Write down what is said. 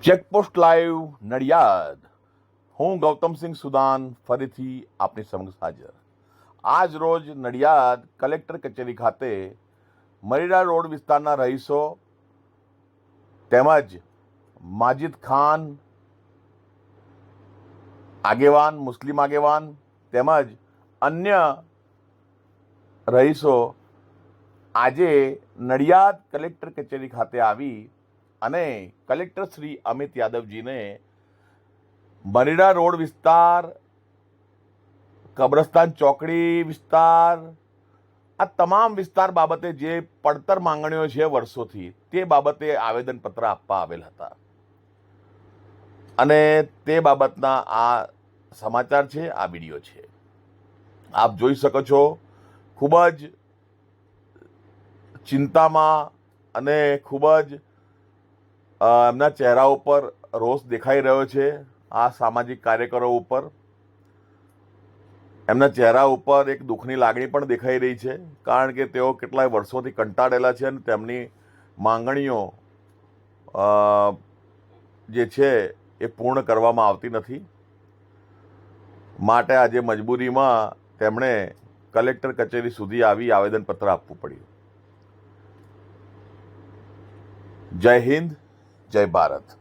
Checkpost live Nadiad. હું Gautamsinh Sudan ફરીથી આપની સમક્ષ હાજર. આજ રોજ નડિયાદ કલેક્ટર કચેરી ખાતે મરીડા રોડ વિસ્તારના રહીશો તેમજ માજિદ ખાન આગેવાન, મુસ્લિમ આગેવાન તેમજ અન્ય રહીશો આજે નડિયાદ કલેક્ટર કચેરી ખાતે આવી અને કલેક્ટર શ્રી અમિત યાદવજીને મરીડા રોડ વિસ્તાર, કબ્રસ્તાન ચોકડી વિસ્તાર, આ તમામ વિસ્તાર બાબતે જે પડતર માંગણીઓ છે વર્ષોથી, તે બાબતે આવેદનપત્ર આપવા આવેલ હતા અને તે બાબતના આ સમાચાર છે, આ વિડીયો છે. આપ જોઈ શકો છો, ખૂબ જ ચિંતામાં અને ખૂબ જ એમના ચહેરા ઉપર રોષ દેખાઈ રહ્યો છે. આ સામાજિક કાર્યકરો ઉપર એમના ચહેરા ઉપર એક દુઃખની લાગણી પણ દેખાઈ રહી છે, કારણ કે તેઓ કેટલાય વર્ષોથી કંટાળેલા છે અને તેમની માંગણીઓ જે છે એ પૂર્ણ કરવામાં આવતી નથી. માટે આજે મજબૂરીમાં તેમણે કલેક્ટર કચેરી સુધી આવી આવેદનપત્ર આપવું પડ્યું. જય હિન્દ, જય ભારત.